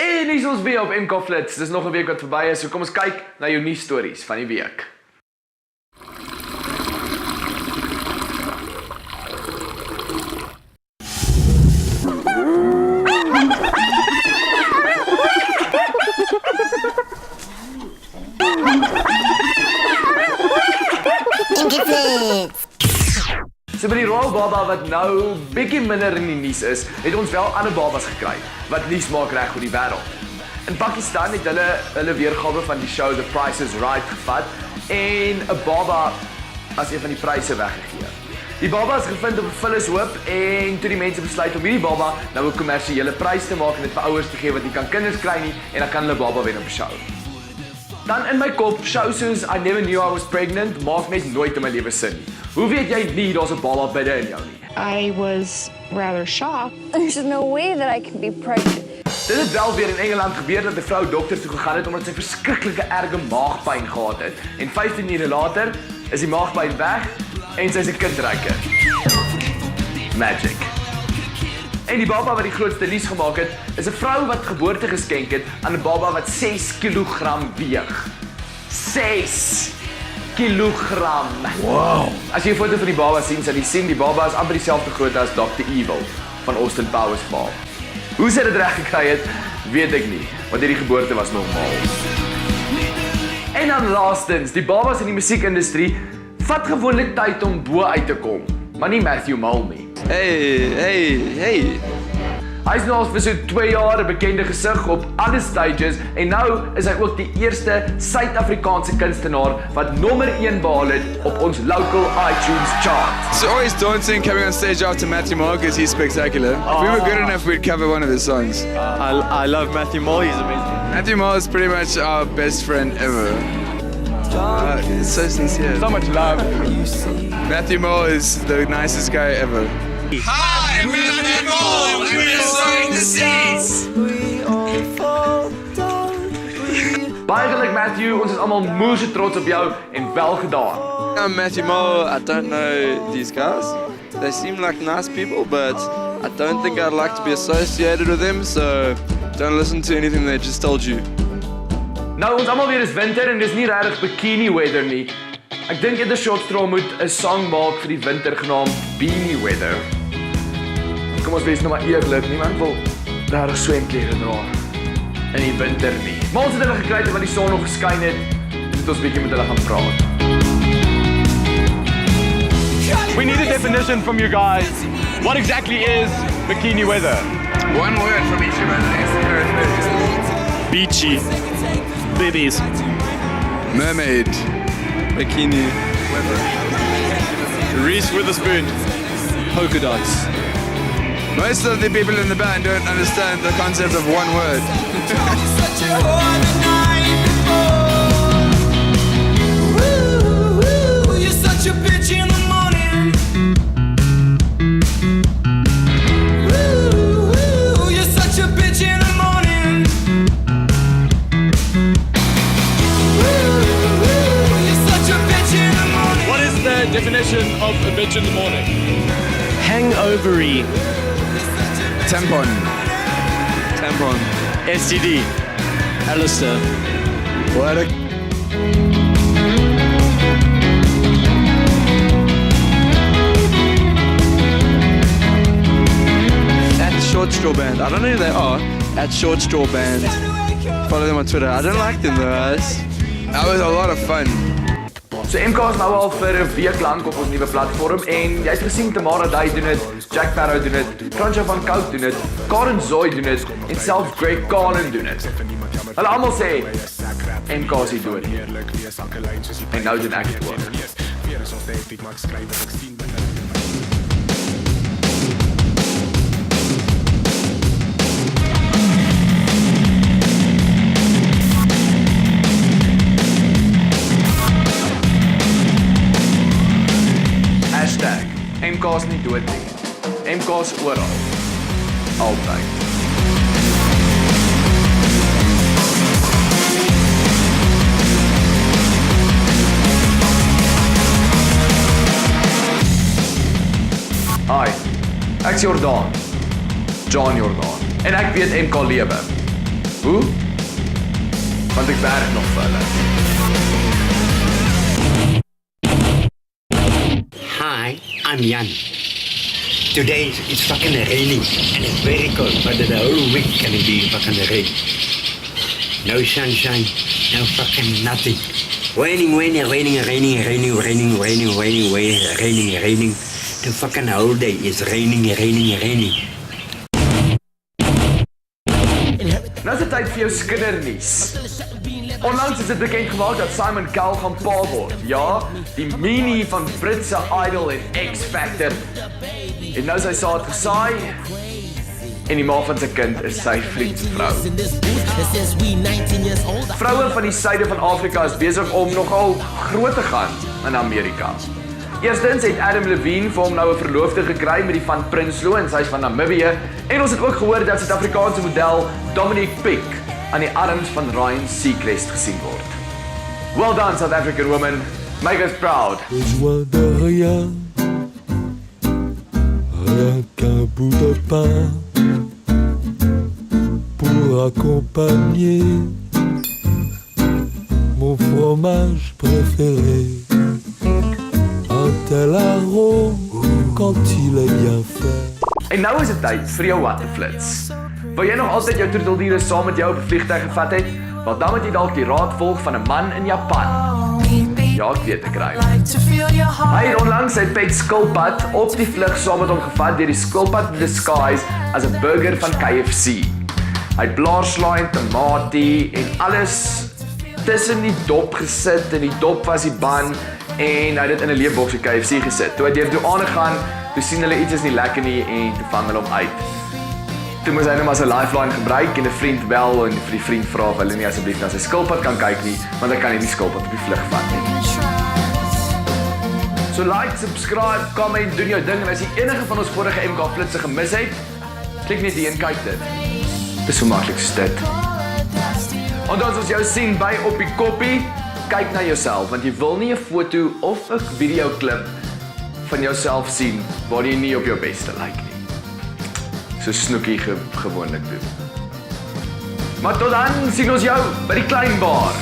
En hier is ons weer op MK Flits. Dis nog 'n week wat verby is, so kom ons kyk na jou nuusstories van die week. So by die Royal Baba wat nou bietjie minder in die nuus is, het ons wel ander babas gekry wat nuus maak reg oor die wêreld. In Pakistan het hulle weergawe van die show The Price is Right gevat en 'n baba as een van die pryse weggegee. Die baba is gevind op 'n vullishoop en toe die mense besluit om hierdie baba nou 'n kommersiële prys te maak en dit vir ouers te gee wat nie kan kinders kry nie en dan kan hulle baba wen op 'n show. Dan in my kop, shows soos I Never Knew I Was Pregnant maak net nooit in my lewe sin nie. Hoe weet jy nie daar's 'n baba binne in jou nie? I was rather shocked. There's no way that I can be pregnant. Dit het wel weer in Engeland gebeur dat 'n vrou dokter toe gegaan het omdat sy verskriklike erge maagpyn gehad het. En 15 ure later is die maagpyn weg en sy is 'n kindryker. Magic. En die baba wat die grootste nuus gemaak het, is 'n vrou wat geboorte geskenk het aan 'n baba wat 6 kg weeg. 6 kilogram. Wow. As jy 'n foto van die baba sien, sal jy sien die baba is amper dieselfde grootte as Dr. Evil van Austin Powers Fall. Hoe sy dit reg gekry het, weet ek nie, want hierdie geboorte was normaal. En dan laastens, die babas in die musiekindustrie vat gewoonlik tyd om bo uit te kom, maar nie Matthew Mole nie. Hey. Hy is nou al vir so 2 jaar 'n bekende gesig op alle stages en nou is hy ook die eerste Suid-Afrikaanse kunstenaar wat nommer 1 behaal het op ons local iTunes chart. It's always daunting coming on stage after Matthew Mole because he's spectacular. If we were good enough, we'd cover one of his songs. I love Matthew Mole, he's amazing. Matthew Mole is pretty much our best friend ever. It's so sincere. So much love. Matthew Mole is the nicest guy ever. Hi, I'm Matthew Mole, and we're sowing the seeds. Baie geluk Matthew, ons is almal moeë trots op jou en wel gedaan. I'm Matthew Mole. I don't know these guys. They seem like nice people, but I don't think I'd like to be associated with them, so don't listen to anything they just told you. Nou, ons almal weet dis winter en dis nie regtig bikini weather nie. Ek dink Ed Shortstraw moet 'n sang maak vir die winter genaamd Beanie Weather. Kom ons wees nou maar eerlik, niemand wil regtig swemklere dra in die winter nie. Maar ons het hulle gekry terwyl die son nog geskyn het, en het ons bietjie met hulle gaan praat. We need a definition from you guys. What exactly is bikini weather? One word from each of us. Beachy. Bibbies. Mermaid. Bikini. Reese Witherspoon. Polka dots. Most of the people in the band don't understand the concept of one word. What is the definition of a bitch in the morning? Hangovery. Tampon. STD. Alistair. What a... At Short Straw Band. I don't know who they are. At Short Straw Band. Follow them on Twitter. I don't like them though, guys. That was a lot of fun. So MK is nou al vir 'n week lank op ons nuwe platform en jy het gesien Tamara Day doen dit, Jack Barrow doen dit, Franja van Cooke doen dit, Karen Zoy doen dit en selfs Greg Carlin doen dit. Hulle almal sê MK is die dood. En nou doen ek dit ook. MK is nie dood nie. MK is oral. Altyd. Hi, ek's Jordaan. John Jordaan. En ek weet MK lewe. Hoe? Want ek werk nog vir hulle. Hi, I'm Jan. Today it's fucking raining and it's very cold, but the whole week can it be fucking rain. No sunshine, no fucking nothing. Raining. The fucking whole day is raining. Nou is dit tyd vir jou skindernuus. Onlangs is dit bekend gemaak dat Simon Cowell gaan pa word. Ja, die mini van Britse Idol en X Factor. En nou sy saad gesaai en die ma van sy kind is sy vriendsvrou. Vroue van die suide van Afrika is besig om nogal groot te gaan in Amerika. Eerstens het Adam Levine vir hom nou 'n verloofde gekry met die van Prinsloo en sy is van Namibië. En ons het ook gehoor dat Suid-Afrikaanse model Dominique Pick aan die arms van Ryan Seacrest gesien word. Well done, South African woman. Make us proud. Besoin de rien qu'un bout de pain pour accompagner mon fromage préféré. Un tel arôme quand il est bien fait. En nou is dit tyd vir jou waterflits. Wil jy nog altyd jou troeteldiere saam met jou op 'n vliegtuig gevat het? Wel dan moet jy dalk die raad volg van 'n man in Japan. Ja, ek weet ek kry. Hy het onlangs sy pet skilpad op die vlug saam met hom gevat deur die skilpad in disguise as 'n burger van KFC. Hy het blaarslaai en tamatie en alles tussen die dop gesit en die dop was die ban en hy het dit in 'n leefboks by KFC gesit. Toe hy deur die douane gaan, toe sien hulle iets is nie lekker nie en toe vang hulle hom uit. Toe moes hy nou maar sy lifeline gebruik en 'n vriend bel en vir die vriend vra of hulle nie asseblief na sy skilpad kan kyk nie, want hy kan nie die skilpad op die vlug vat nie. So like, subscribe, comment, doen jou ding en as jy enige van ons vorige MK flitse gemis het, klik net hier en kyk dit. Dis so maklik soos dit. En as ons jou sien by op die koppie, kyk na jouself want jy wil nie 'n foto of 'n videoklip van jouself sien waar jy nie op jou beste lyk nie. So Snoekie gewoonlik doen. Maar tot dan sien ons jou by die klein bar.